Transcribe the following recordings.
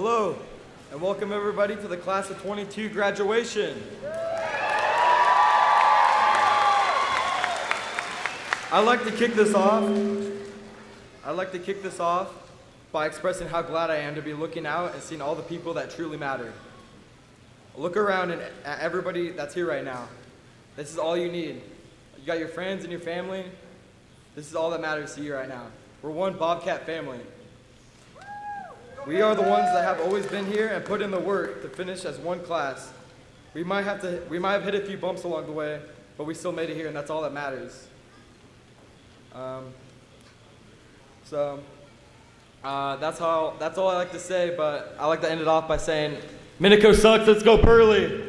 Hello, and welcome everybody to the class of 22 graduation. I'd like to kick this off by expressing how glad I am to be looking out and seeing all the people that truly matter. Look around and at everybody that's here right now. This is all you need. You got your friends and your family. This is all that matters to you right now. We're one Bobcat family. We are the ones that have always been here and put in the work to finish as one class. We might have hit a few bumps along the way, but we still made it here, and that's all that matters. That's all I like to say, but I like to end it off by saying, Minico sucks, let's go Pearly!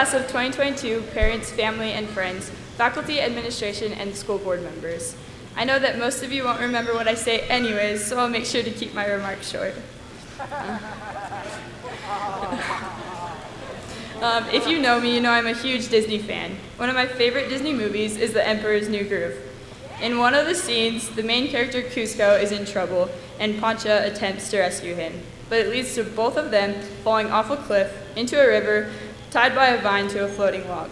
class of 2022, parents, family, and friends, faculty, administration, and school board members. I know that most of you won't remember what I say anyways, so I'll make sure to keep my remarks short. If you know me, you know I'm a huge Disney fan. One of my favorite Disney movies is The Emperor's New Groove. In one of the scenes, the main character Cusco is in trouble, and Pancha attempts to rescue him. But it leads to both of them falling off a cliff into a river, tied by a vine to a floating log.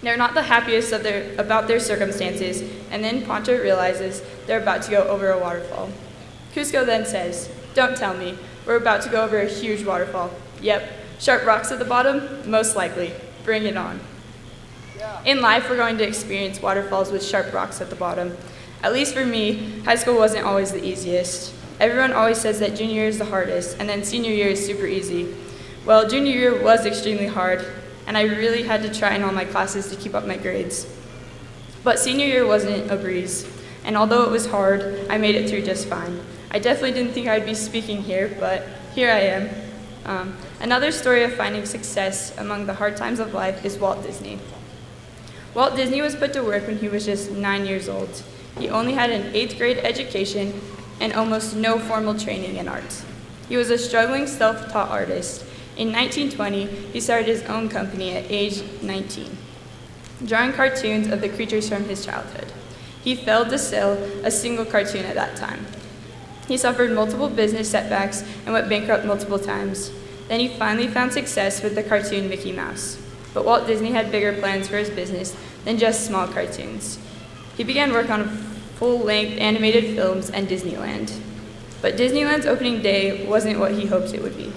They're not the happiest about their circumstances, and then Pancha realizes they're about to go over a waterfall. Cusco then says, "Don't tell me, we're about to go over a huge waterfall." "Yep, sharp rocks at the bottom? Most likely. Bring it on." In life, we're going to experience waterfalls with sharp rocks at the bottom. At least for me, high school wasn't always the easiest. Everyone always says that junior year is the hardest, and then senior year is super easy. Well, junior year was extremely hard, and I really had to try in all my classes to keep up my grades. But senior year wasn't a breeze, and although it was hard, I made it through just fine. I definitely didn't think I'd be speaking here, but here I am. Another story of finding success among the hard times of life is Walt Disney. Walt Disney was put to work when he was just 9 years old. He only had an 8th grade education and almost no formal training in art. He was a struggling self-taught artist. In 1920, he started his own company at age 19, drawing cartoons of the creatures from his childhood. He failed to sell a single cartoon at that time. He suffered multiple business setbacks and went bankrupt multiple times. Then he finally found success with the cartoon Mickey Mouse. But Walt Disney had bigger plans for his business than just small cartoons. He began work on full-length animated films and Disneyland. But Disneyland's opening day wasn't what he hoped it would be.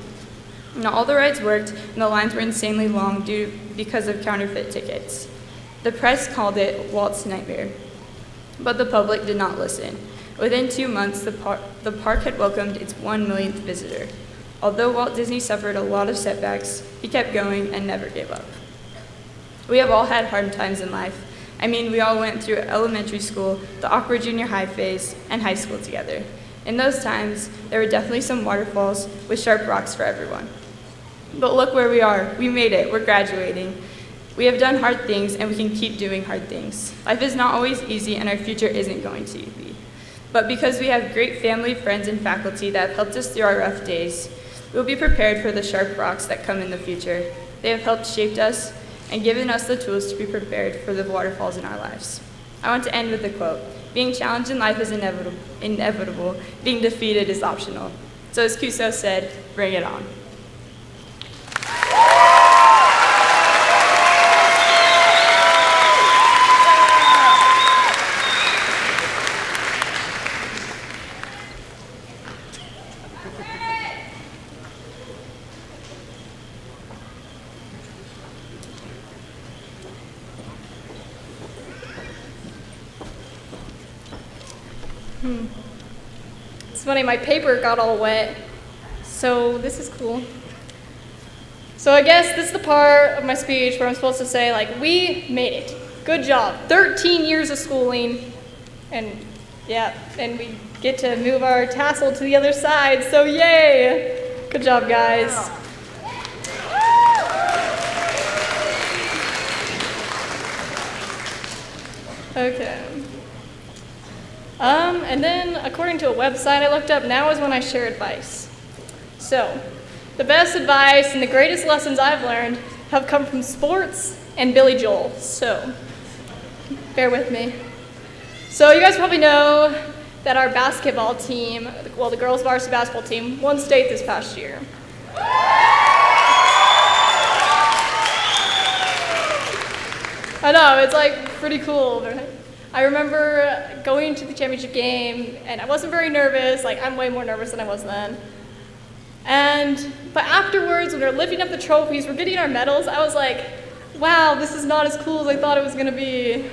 Not all the rides worked, and the lines were insanely long because of counterfeit tickets. The press called it Walt's nightmare, but the public did not listen. Within 2 months, the park had welcomed its 1 millionth visitor. Although Walt Disney suffered a lot of setbacks, he kept going and never gave up. We have all had hard times in life. I mean, we all went through elementary school, the awkward junior high phase, and high school together. In those times, there were definitely some waterfalls with sharp rocks for everyone. But look where we are. We made it. We're graduating. We have done hard things, and we can keep doing hard things. Life is not always easy, and our future isn't going to be. But because we have great family, friends, and faculty that have helped us through our rough days, we'll be prepared for the sharp rocks that come in the future. They have helped shape us and given us the tools to be prepared for the waterfalls in our lives. I want to end with a quote. Being challenged in life is inevitable. Being defeated is optional. So as Cusco said, bring it on. It's funny, my paper got all wet, so this is cool. So I guess this is the part of my speech where I'm supposed to say, like, we made it. Good job. 13 years of schooling, and yeah, and we get to move our tassel to the other side, so yay! Good job, guys. Okay. And then, according to a website I looked up, now is when I share advice. So, the best advice and the greatest lessons I've learned have come from sports and Billy Joel. So, bear with me. So, you guys probably know that our basketball team, well, the girls' varsity basketball team, won state this past year. I know, it's like pretty cool, right? I remember going to the championship game, and I wasn't very nervous. Like, I'm way more nervous than I was then. But afterwards, when we were lifting up the trophies, we're getting our medals, I was like, wow, this is not as cool as I thought it was gonna be.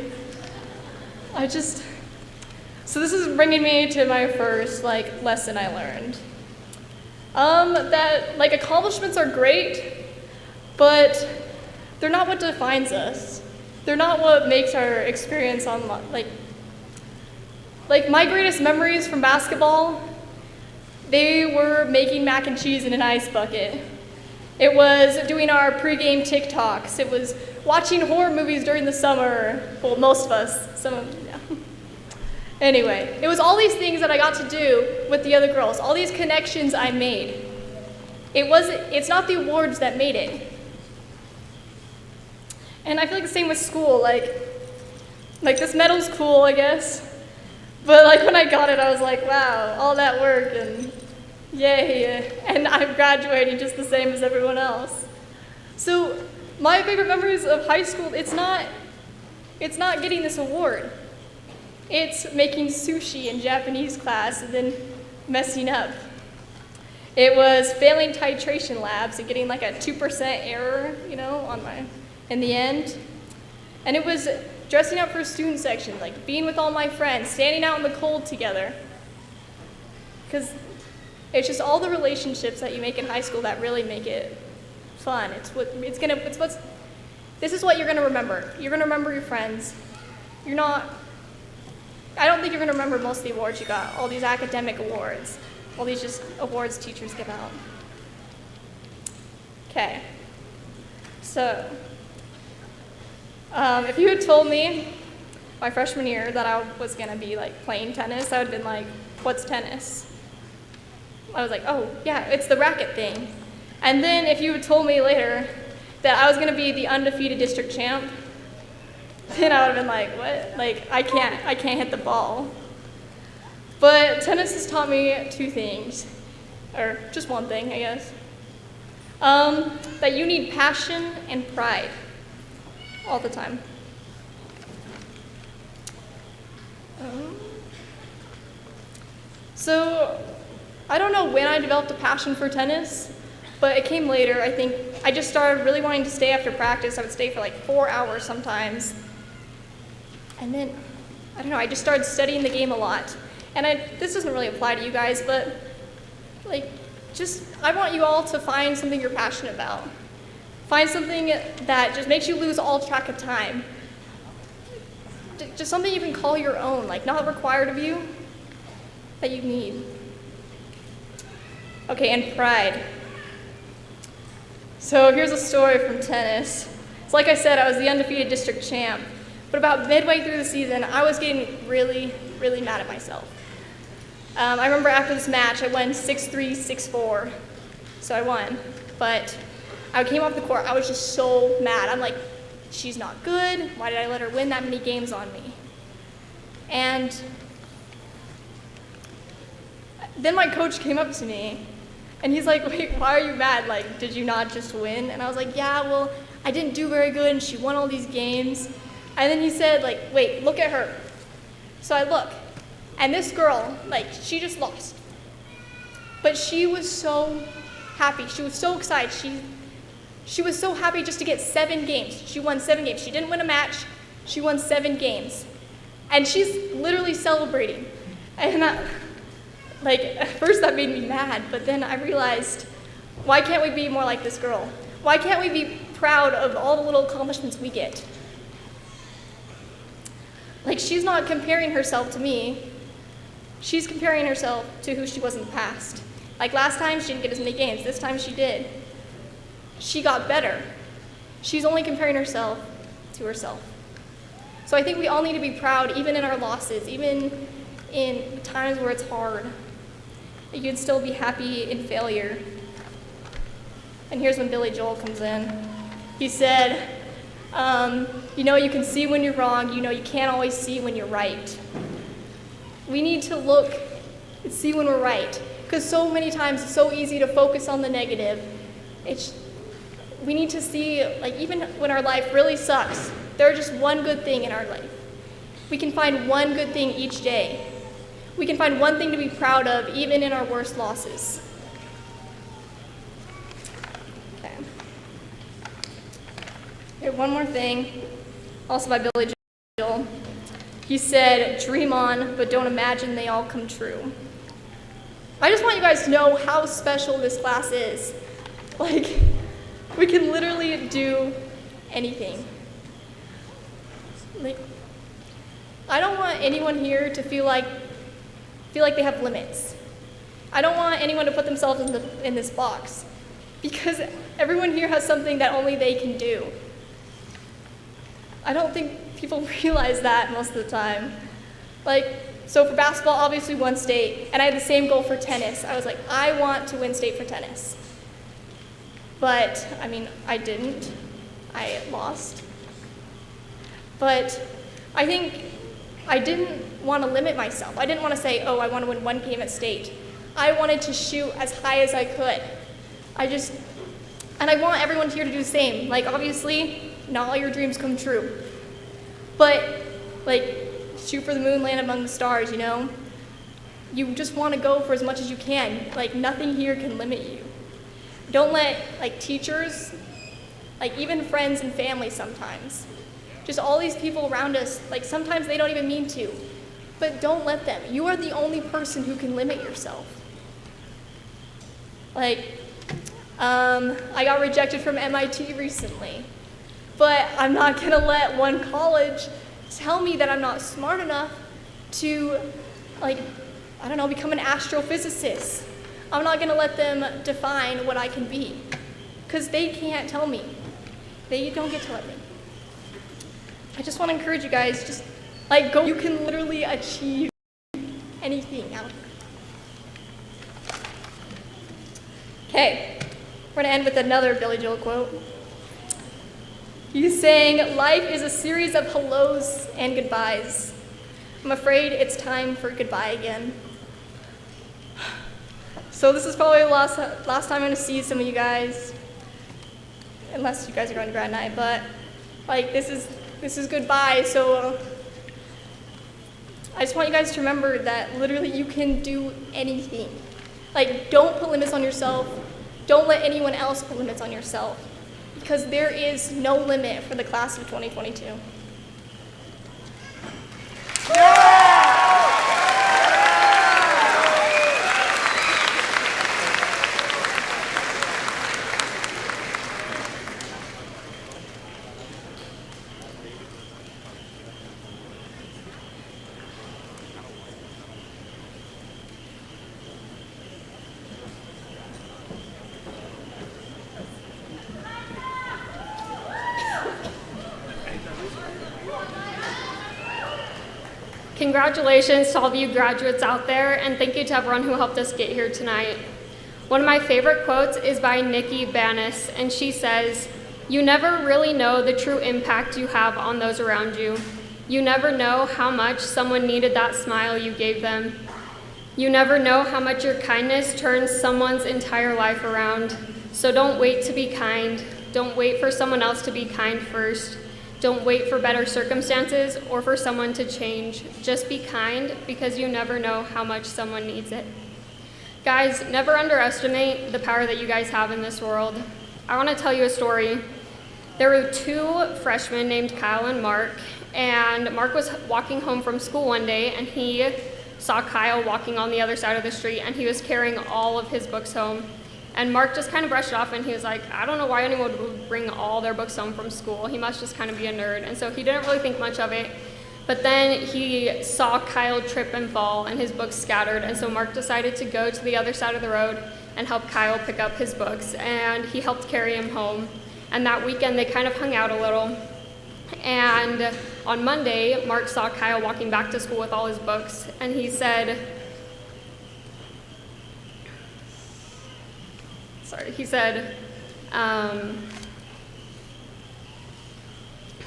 So this is bringing me to my first, lesson I learned. That, accomplishments are great, but they're not what defines us. They're not what makes our experience on, my greatest memories from basketball, they were making mac and cheese in an ice bucket. It was doing our pregame TikToks. It was watching horror movies during the summer. Well, most of us. Some of, yeah. Anyway, it was all these things that I got to do with the other girls, all these connections I made. It's not the awards that made it. And I feel like the same with school, like this medal's cool, I guess. But like when I got it, I was like, wow, all that work and yay, and I'm graduating just the same as everyone else. So my favorite memories of high school, it's not getting this award. It's making sushi in Japanese class and then messing up. It was failing titration labs and getting like a 2% error, in the end. And it was dressing up for student section, like being with all my friends, standing out in the cold together. Because it's just all the relationships that you make in high school that really make it fun. This is what you're gonna remember. You're gonna remember your friends. I don't think you're gonna remember most of the awards you got, all these academic awards, all these just awards teachers give out. Okay, so, if you had told me my freshman year that I was gonna be like playing tennis, I would have been like, what's tennis? I was like, oh yeah, it's the racket thing. And then if you had told me later that I was gonna be the undefeated district champ, then I would have been like, what? Like, I can't hit the ball. But tennis has taught me two things, or just one thing, I guess. That you need passion and pride all the time. So, I don't know when I developed a passion for tennis, but it came later. I think I just started really wanting to stay after practice. I would stay for like 4 hours sometimes. And then, I don't know, I just started studying the game a lot. And this doesn't really apply to you guys, but I want you all to find something you're passionate about. Find something that just makes you lose all track of time. Just something you can call your own, like not required of you, that you need. Okay, and pride. So here's a story from tennis. So like I said, I was the undefeated district champ. But about midway through the season, I was getting really, really mad at myself. I remember after this match, I won 6-3, 6-4. So I won. But I came off the court, I was just so mad. I'm like, she's not good. Why did I let her win that many games on me? And then my coach came up to me, and he's like, wait, why are you mad? Like, did you not just win? And I was like, yeah, well, I didn't do very good, and she won all these games. And then he said, like, wait, look at her. So I look, and this girl, like, she just lost. But she was so happy. She was so excited. She was so happy just to get 7 games. She won 7 games. She didn't win a match. She won 7 games. And she's literally celebrating. And at first that made me mad, but then I realized, why can't we be more like this girl? Why can't we be proud of all the little accomplishments we get? Like, she's not comparing herself to me. She's comparing herself to who she was in the past. Like last time, she didn't get as many games. This time she did. She got better. She's only comparing herself to herself. So I think we all need to be proud, even in our losses, even in times where it's hard. You can still be happy in failure. And here's when Billy Joel comes in. He said, you can see when you're wrong, you can't always see when you're right. We need to look and see when we're right, because so many times it's so easy to focus on the negative. We need to see, like, even when our life really sucks, there's just one good thing in our life. We can find one good thing each day. We can find one thing to be proud of, even in our worst losses. Okay. Here, one more thing, also by Billy Joel. He said, dream on, but don't imagine they all come true. I just want you guys to know how special this class is. Like, we can literally do anything. Like, I don't want anyone here to feel like they have limits. I don't want anyone to put themselves in this box, because everyone here has something that only they can do. I don't think people realize that most of the time. So for basketball, obviously won state, and I had the same goal for tennis. I was like, I want to win state for tennis. But, I didn't. I lost. But I think I didn't want to limit myself. I didn't want to say, oh, I want to win one game at state. I wanted to shoot as high as I could. And I want everyone here to do the same. Obviously, not all your dreams come true. But, shoot for the moon, land among the stars, You just want to go for as much as you can. Nothing here can limit you. Don't let, teachers, even friends and family sometimes, just all these people around us, sometimes they don't even mean to. But don't let them. You are the only person who can limit yourself. I got rejected from MIT recently, but I'm not gonna let one college tell me that I'm not smart enough to, become an astrophysicist. I'm not gonna let them define what I can be, because they can't tell me. They don't get to let me. I just wanna encourage you guys, just go. You can literally achieve anything out here. Okay, we're gonna end with another Billy Joel quote. He's saying, life is a series of hellos and goodbyes. I'm afraid it's time for goodbye again. So this is probably the last time I'm gonna see some of you guys, unless you guys are going to grad night, but this is goodbye, so I just want you guys to remember that literally you can do anything. Don't put limits on yourself. Don't let anyone else put limits on yourself, because there is no limit for the class of 2022. Congratulations to all of you graduates out there, and thank you to everyone who helped us get here tonight. One of my favorite quotes is by Nikki Banis, and she says, "You never really know the true impact you have on those around you. You never know how much someone needed that smile you gave them. You never know how much your kindness turns someone's entire life around. So don't wait to be kind. Don't wait for someone else to be kind first. Don't wait for better circumstances or for someone to change. Just be kind, because you never know how much someone needs it." Guys, never underestimate the power that you guys have in this world. I want to tell you a story. There were two freshmen named Kyle and Mark, and Mark was walking home from school one day, and he saw Kyle walking on the other side of the street, and he was carrying all of his books home. And Mark just kind of brushed it off, and he was like, I don't know why anyone would bring all their books home from school. He must just kind of be a nerd. And so he didn't really think much of it. But then he saw Kyle trip and fall, and his books scattered. And so Mark decided to go to the other side of the road and help Kyle pick up his books. And he helped carry him home. And that weekend, they kind of hung out a little. And on Monday, Mark saw Kyle walking back to school with all his books. And he said,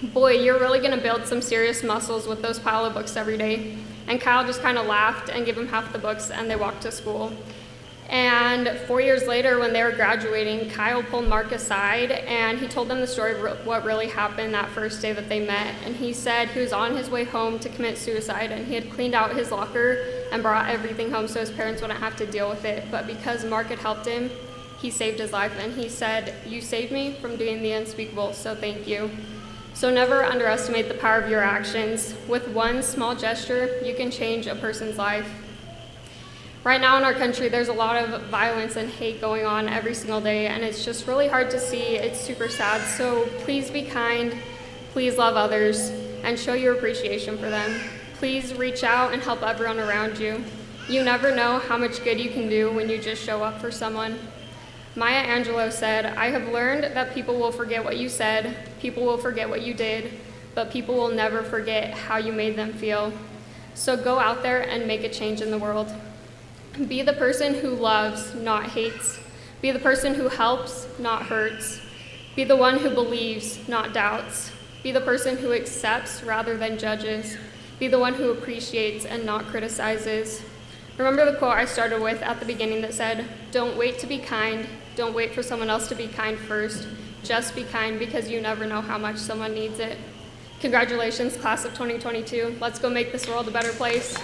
"Boy, you're really gonna build some serious muscles with those pile of books every day." And Kyle just kind of laughed and gave him half the books, and they walked to school. And 4 years later, when they were graduating, Kyle pulled Mark aside, and he told them the story of what really happened that first day that they met. And he said he was on his way home to commit suicide, and he had cleaned out his locker and brought everything home so his parents wouldn't have to deal with it. But because Mark had helped him, he saved his life, and he said, "You saved me from doing the unspeakable, so thank you." So never underestimate the power of your actions. With one small gesture, you can change a person's life. Right now in our country, there's a lot of violence and hate going on every single day, and it's just really hard to see. It's super sad. So please be kind, please love others, and show your appreciation for them. Please reach out and help everyone around you. You never know how much good you can do when you just show up for someone. Maya Angelou said, "I have learned that people will forget what you said, people will forget what you did, but people will never forget how you made them feel." So go out there and make a change in the world. Be the person who loves, not hates. Be the person who helps, not hurts. Be the one who believes, not doubts. Be the person who accepts rather than judges. Be the one who appreciates and not criticizes. Remember the quote I started with at the beginning that said, "Don't wait to be kind. Don't wait for someone else to be kind first. Just be kind because you never know how much someone needs it." Congratulations, class of 2022. Let's go make this world a better place.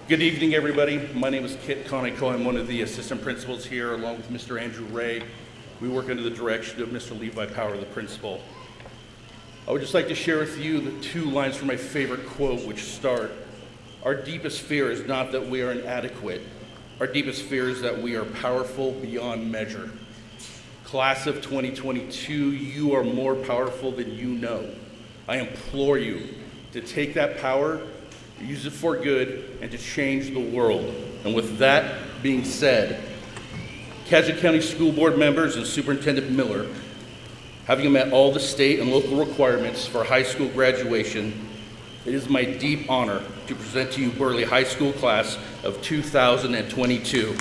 Good evening, everybody. My name is Kit Conoco. I'm one of the assistant principals here, along with Mr. Andrew Ray. We work under the direction of Mr. Levi Power, the principal. I would just like to share with you the 2 lines from my favorite quote, which start, "Our deepest fear is not that we are inadequate. Our deepest fear is that we are powerful beyond measure." Class of 2022, you are more powerful than you know. I implore you to take that power, use it for good, and to change the world. And with that being said, Cassia County School Board members and Superintendent Miller, having met all the state and local requirements for high school graduation, it is my deep honor to present to you Burley High School class of 2022.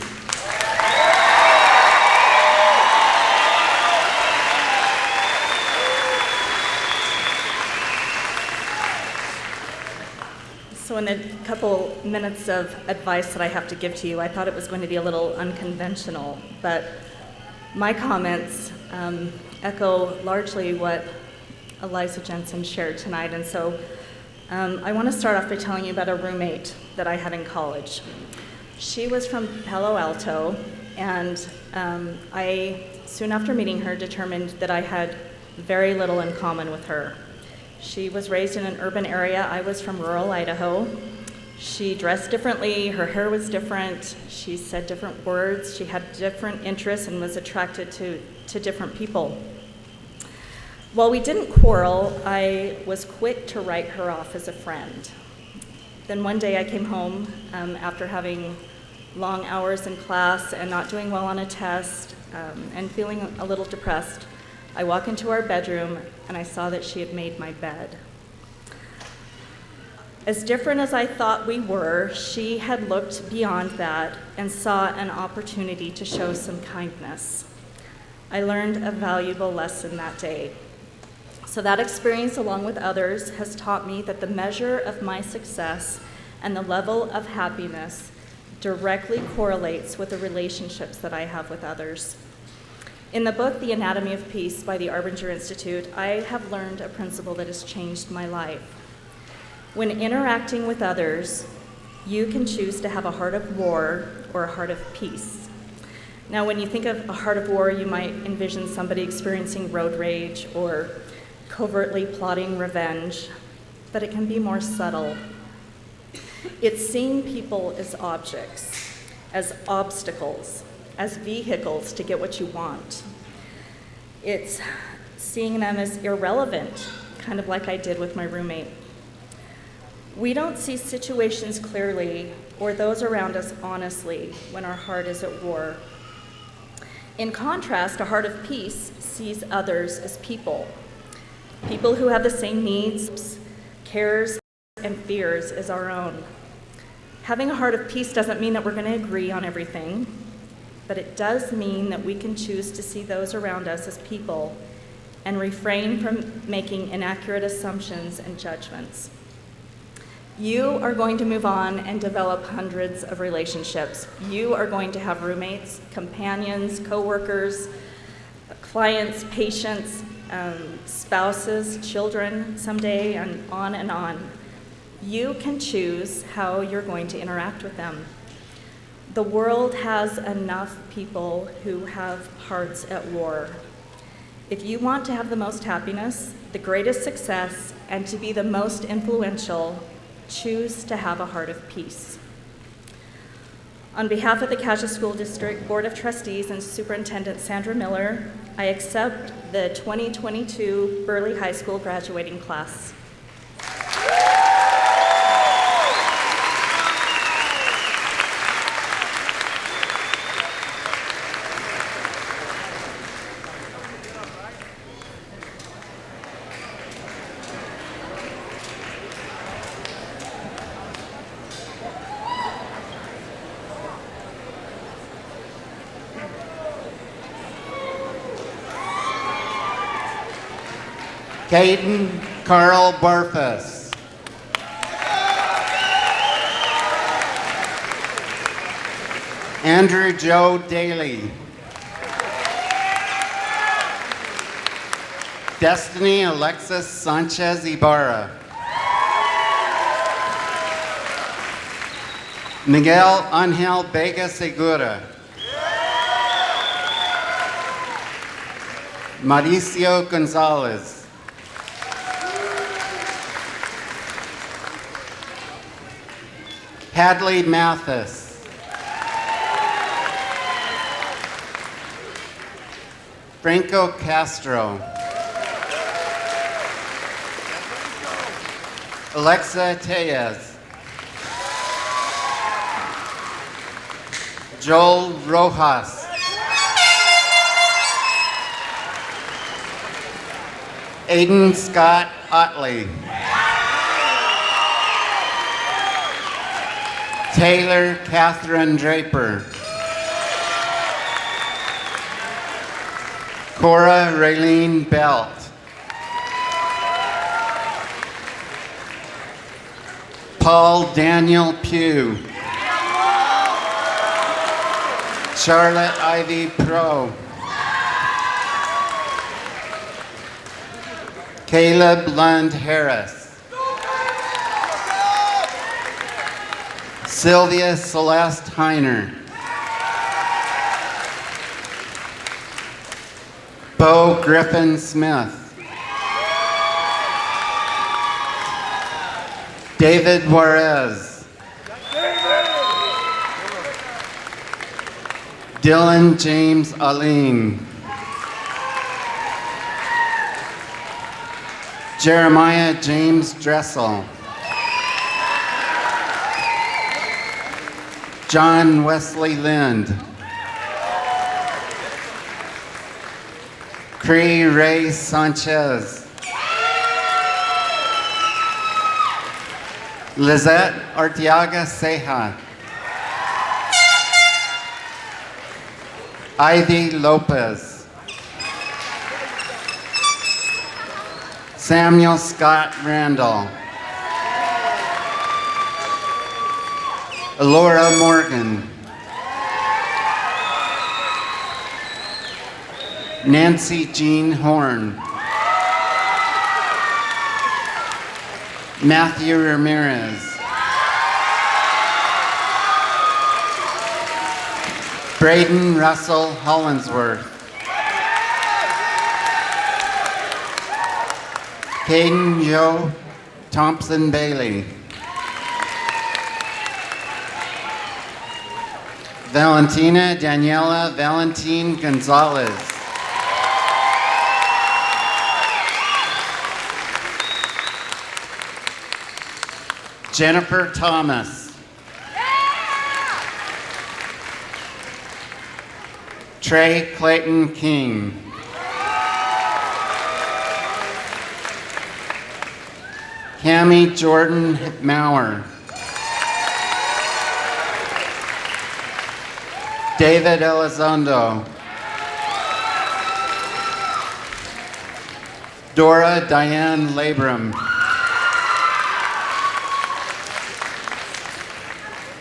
So in the couple minutes of advice that I have to give to you, I thought it was going to be a little unconventional, but my comments echo largely what Eliza Jensen shared tonight. And so I want to start off by telling you about a roommate that I had in college. She was from Palo Alto, and I, soon after meeting her, determined that I had very little in common with her. She was raised in an urban area. I was from rural Idaho. She dressed differently, her hair was different, she said different words, she had different interests and was attracted to different people. While we didn't quarrel, I was quick to write her off as a friend. Then one day I came home after having long hours in class and not doing well on a test and feeling a little depressed. I walk into our bedroom and I saw that she had made my bed. As different as I thought we were, she had looked beyond that and saw an opportunity to show some kindness. I learned a valuable lesson that day. So that experience, along with others, has taught me that the measure of my success and the level of happiness directly correlates with the relationships that I have with others. In the book, The Anatomy of Peace by the Arbinger Institute, I have learned a principle that has changed my life. When interacting with others, you can choose to have a heart of war or a heart of peace. Now, when you think of a heart of war, you might envision somebody experiencing road rage or covertly plotting revenge, but it can be more subtle. It's seeing people as objects, as obstacles, as vehicles to get what you want. It's seeing them as irrelevant, kind of like I did with my roommate. We don't see situations clearly or those around us honestly when our heart is at war. In contrast, a heart of peace sees others as people who have the same needs, cares, and fears as our own. Having a heart of peace doesn't mean that we're going to agree on everything, but it does mean that we can choose to see those around us as people and refrain from making inaccurate assumptions and judgments. You are going to move on and develop hundreds of relationships. You are going to have roommates, companions, coworkers, clients, patients, spouses, children someday, and on and on. You can choose how you're going to interact with them. The world has enough people who have hearts at war. If you want to have the most happiness, the greatest success, and to be the most influential, choose to have a heart of peace. On behalf of the Cassia School District Board of Trustees and Superintendent Sandra Miller, I accept the 2022 Burley High School graduating class. Caden Carl Barfus. Andrew Joe Daly. Destiny Alexis Sanchez Ibarra. Miguel Angel Vega Segura. Mauricio Gonzalez. Hadley Mathis. Franco Castro. Alexa Tellez. Joel Rojas. Aiden Scott Otley. Taylor Catherine Draper. Cora Raylene Belt. Paul Daniel Pugh. Charlotte Ivy Pro. Caleb Lund Harris. Sylvia Celeste Heiner. Bo Griffin Smith. David Juarez. Dylan James Aline. Jeremiah James Dressel. John Wesley Lind. Cree Ray Sanchez. Lizette Arteaga Ceja. Ivy Lopez. Samuel Scott Randall. Laura Morgan. Nancy Jean Horn. Matthew Ramirez. Braden Russell Hollinsworth. Caden Joe Thompson Bailey. Valentina Daniela Valentin Gonzalez. Jennifer Thomas. Trey Clayton King. Cammie Jordan Maurer. David Elizondo. Dora Diane Labram.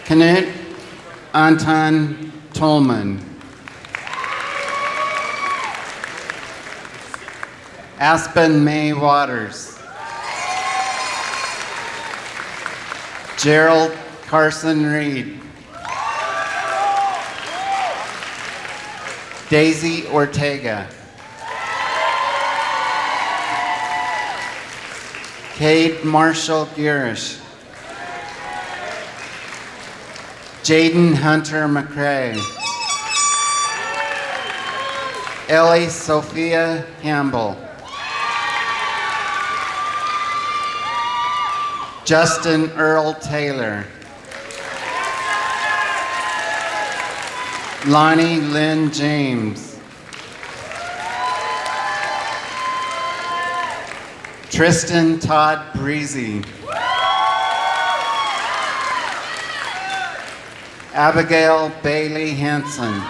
Knut Anton Tolman. Aspen May Waters. Gerald Carson Reed. Daisy Ortega. Cade Marshall Girish. Jaden Hunter McCrae. Ellie Sophia Campbell. Justin Earl Taylor. Lonnie Lynn James. Tristan Todd Breezy. Abigail Bailey Hanson.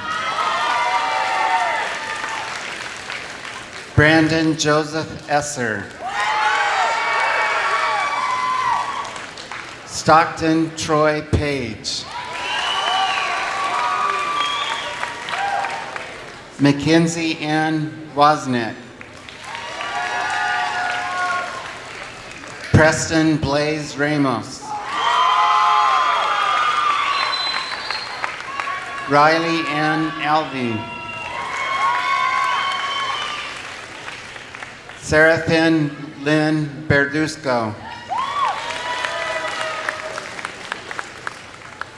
Brandon Joseph Esser. Stockton Troy Page. Mackenzie Ann Wozniak. Preston Blaze Ramos. Riley Ann Alvey. Seraphin Lynn Berdusco.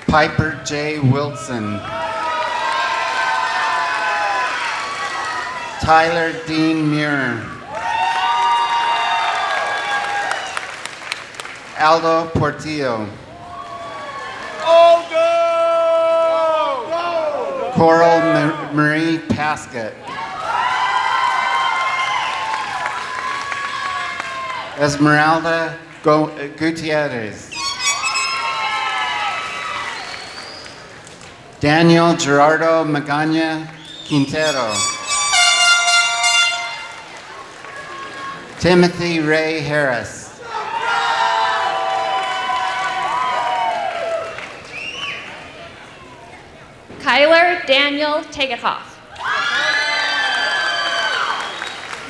Piper J. Wilson. Tyler Dean Muir. Aldo Portillo. Coral Marie Paskett. Esmeralda Gutierrez. Daniel Gerardo Magana Quintero. Timothy Ray Harris. Kyler Daniel Tegethoff.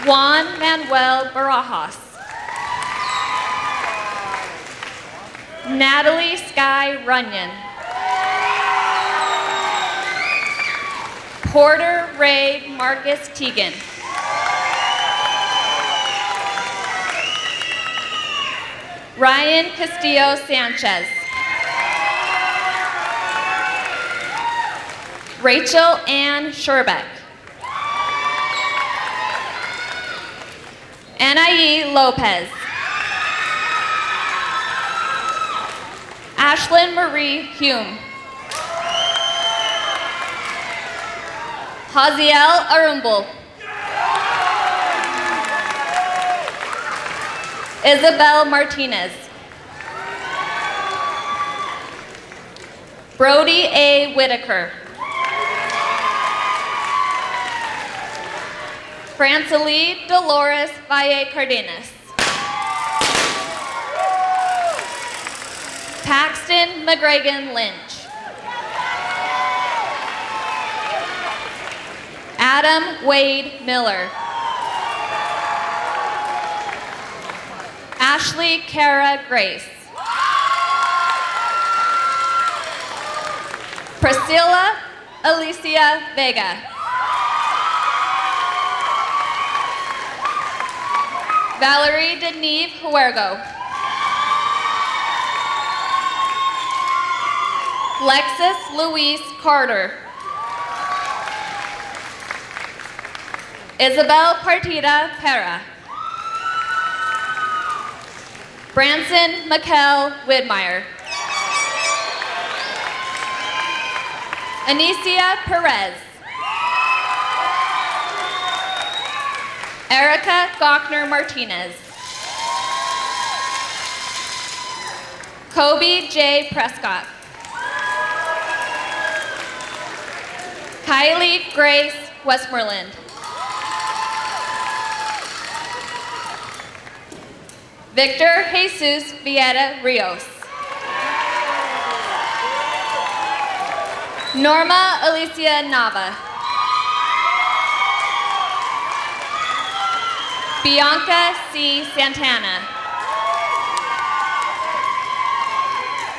Juan Manuel Barajas. Natalie Sky Runyon. Porter Ray Marcus Teagan. Ryan Castillo Sanchez. Rachel Ann Sherbeck. Anaí Lopez. Ashlyn Marie Hume. Haziel Arumbul. Isabel Martinez. Brody A. Whitaker. Francelie Dolores Valle Cardenas. Paxton McGregor Lynch. Adam Wade Miller. Ashley Kara Grace. Priscilla Alicia Vega. Valerie Deneve Huergo. Lexus Louise Carter. Isabel Partida Pera. Branson Mikkel Widmeyer. Anicia Perez. Erica Gochner Martinez. Kobe J. Prescott. Kylie Grace Westmoreland. Victor Jesus Vieta Rios. Norma Alicia Nava. Bianca C. Santana.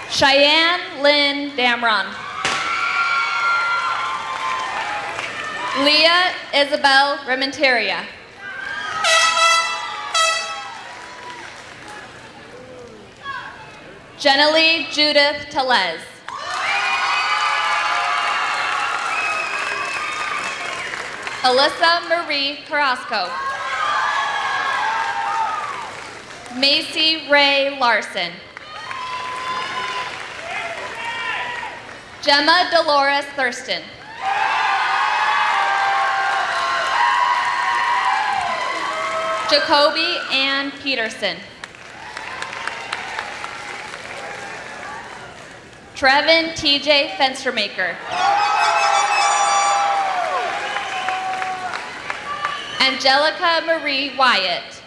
Cheyenne Lynn Damron. Leah Isabel Rementeria. Jenalee Judith Telez. Alyssa Marie Carrasco. Macy Ray Larson. Gemma Dolores Thurston. Jacoby Ann Peterson. Trevin TJ Fenstermaker. Angelica Marie Wyatt.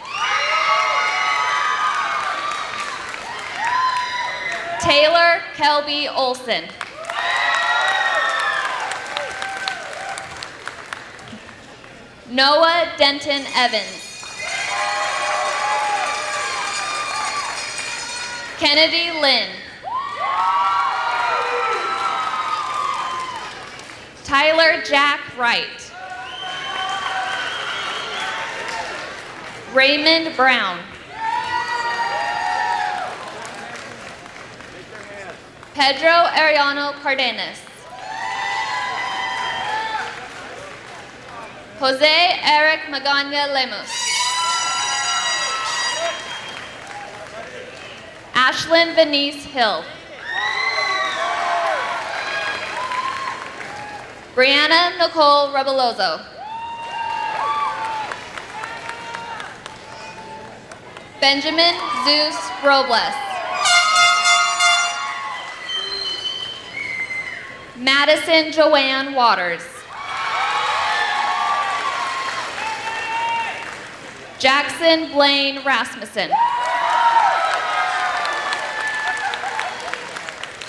Taylor Kelby Olson. Noah Denton Evans. Kennedy Lynn. Tyler Jack Wright. Raymond Brown. Pedro Ariano Cardenas. Jose Eric Magana Lemus. Ashlyn Venice Hill. Brianna Nicole Rebeloso. Benjamin Zeus Robles. Madison Joanne Waters. Jackson Blaine Rasmussen.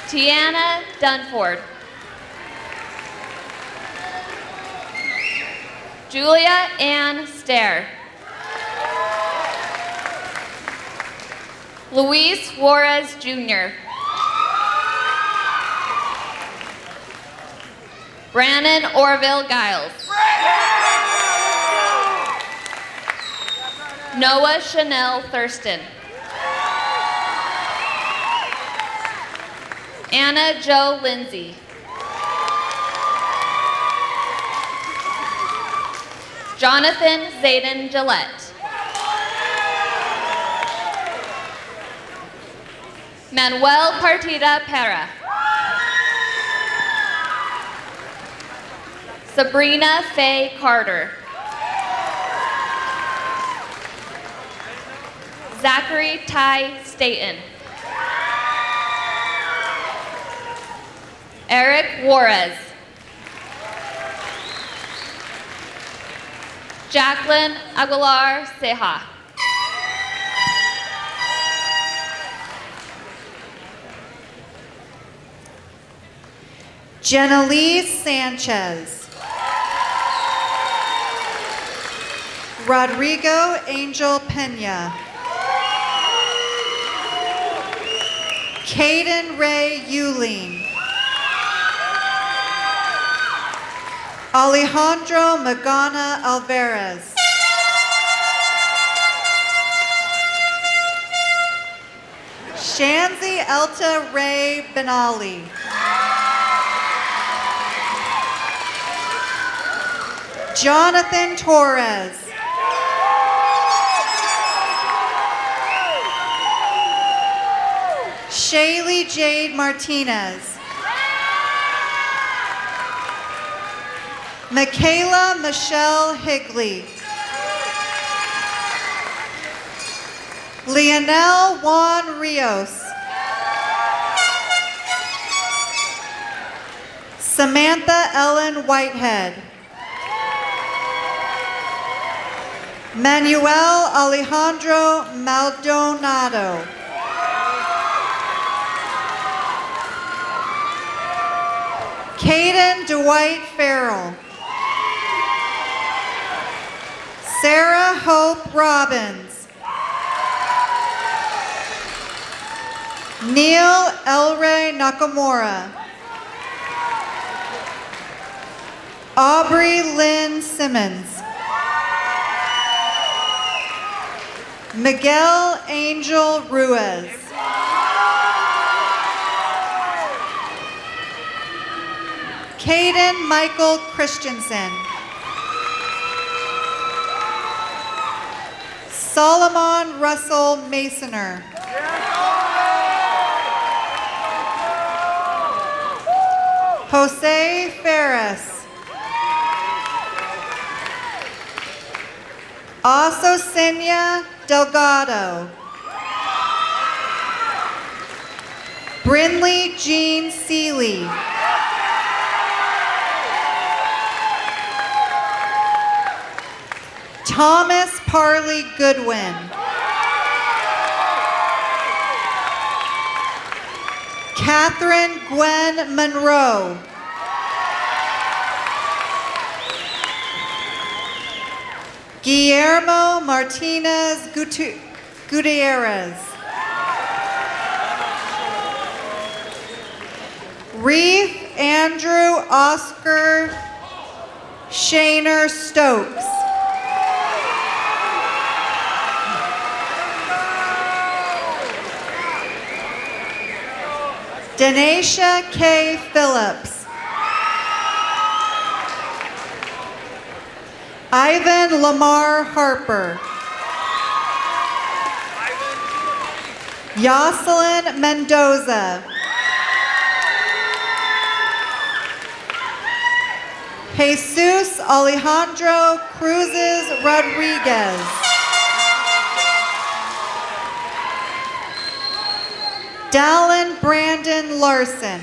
Tiana Dunford. Julia Ann Stair. Luis Juarez Jr. Brannon Orville Giles. Noah Chanel Thurston. Anna Jo Lindsay. Jonathan Zayden Gillette. Manuel Partida Pera. Sabrina Faye Carter. Zachary Ty Staten. Eric Juarez. Jacqueline Aguilar Ceja. Jenalise Sanchez. Rodrigo Angel Pena. Caden Ray Euling. Alejandro Magana Alvarez. Shanzi Elta Ray Benali. Jonathan Torres. Shaylee Jade Martinez. Michaela Michelle Higley. Leonel Juan Rios. Samantha Ellen Whitehead. Manuel Alejandro Maldonado. Caden Dwight Farrell. Sarah Hope Robbins. Neil Elray Nakamura. Aubrey Lynn Simmons. Miguel Angel Ruiz. Caden Michael Christensen. Solomon Russell Masoner. Jose Ferris. Azucena Delgado. Brinley Jean Seeley. Thomas Parley Goodwin. Catherine Gwen Monroe. Guillermo Martinez Gutierrez. Reef Andrew Oscar Shaner Stokes. Denasia K. Phillips. Ivan Lamar Harper. Yoselin Mendoza. Jesus Alejandro Cruzes Rodriguez. Dallin Brandon Larson.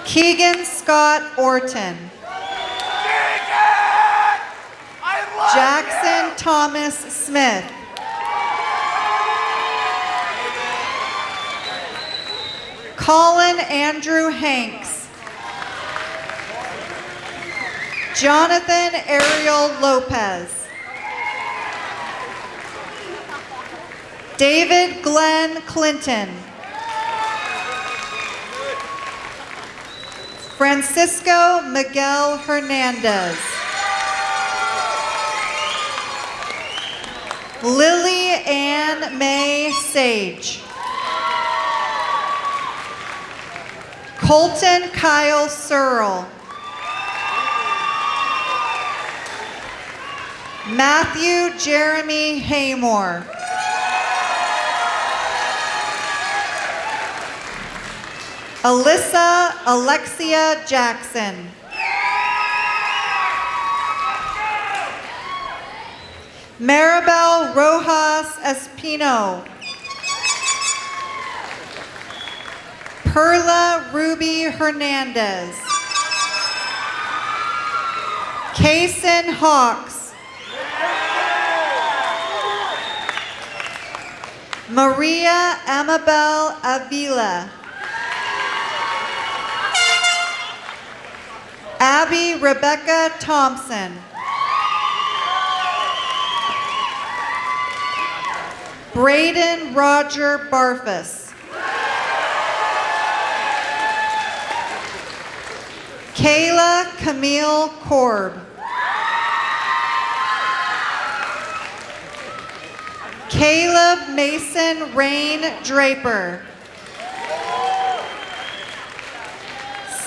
Keegan Scott Orton. Jackson Thomas Smith. Colin Andrew Hanks. Jonathan Ariel Lopez. David Glenn Clinton. Francisco Miguel Hernandez. Lily Ann May Sage. Colton Kyle Searle. Matthew Jeremy Haymore. Alyssa Alexia Jackson. Maribel Rojas Espino. Perla Ruby Hernandez. Kaysen Hawks. Maria Amabel Avila. Abby Rebecca Thompson. Braden Roger Barfus. Kayla Camille Korb. Caleb Mason Rain Draper.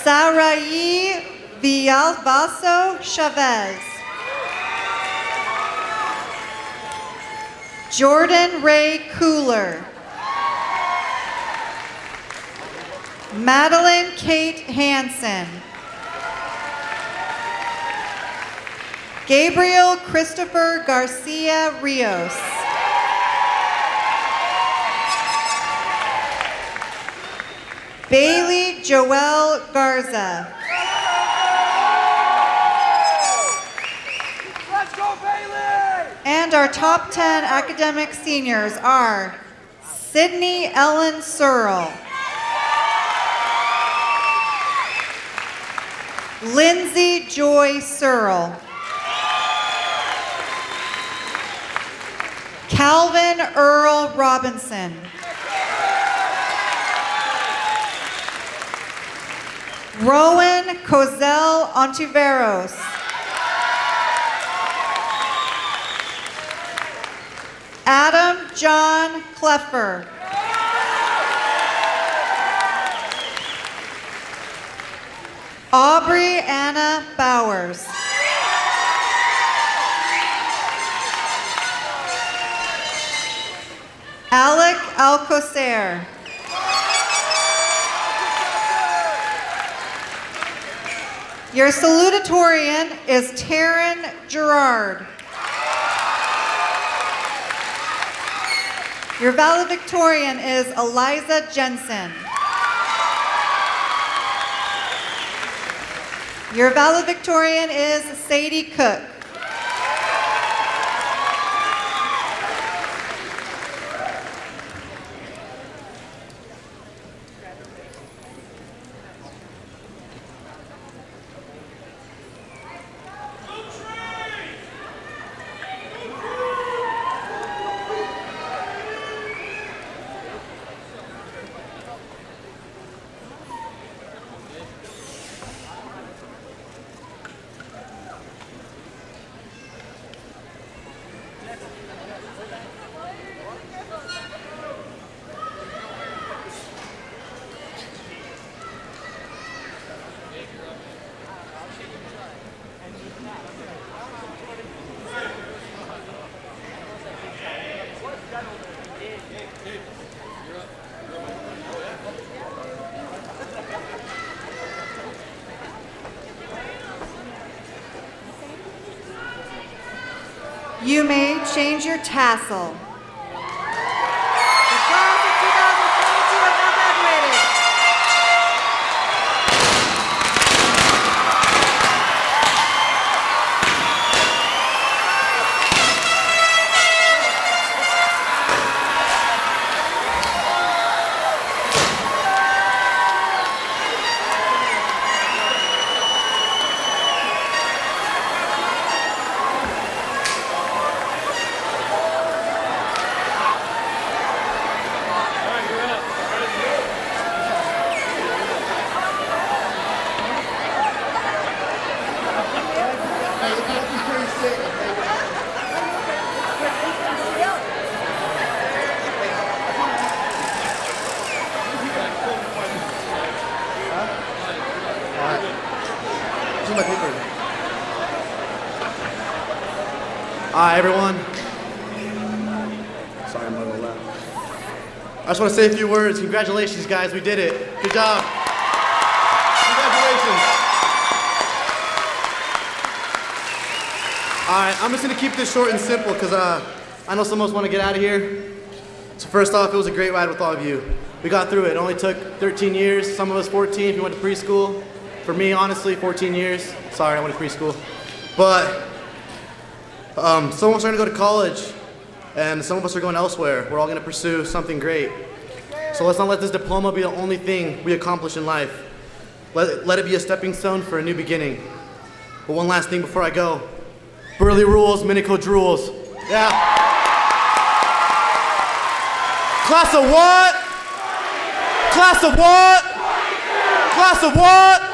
Sarai Villalvaso Chavez. Jordan Ray Cooler. Madeline Kate Hansen. Gabriel Christopher Garcia Rios. Bailey Joelle Garza. Let's go, Bailey! And our top 10 academic seniors are Sydney Ellen Searle, Lindsay Joy Searle, Calvin Earl Robinson, Rowan Cozell Ontiveros, Adam John Cleffer, Aubrey Anna Bowers, Alec Alcocer, your salutatorian is Taryn Gerard. Your valedictorian is Eliza Jensen. Your valedictorian is Sadie Cook. You may change your tassel. The class of 2022 have now graduated. Hi, everyone. Sorry, I'm a little loud. I just want to say a few words. Congratulations, guys. We did it. Good job. Congratulations. All right, I'm just going to keep this short and simple because I know some of us want to get out of here. So first off, it was a great ride with all of you. We got through it. It only took 13 years. Some of us 14 if you went to preschool. For me, honestly, 14 years. Sorry, I went to preschool. But some of us are going to go to college, and some of us are going elsewhere. We're all going to pursue something great. So let's not let this diploma be the only thing we accomplish in life. Let it be a stepping stone for a new beginning. But one last thing before I go. Burley rules, Minico drools. Yeah. Class of what? Class of what? Class of what?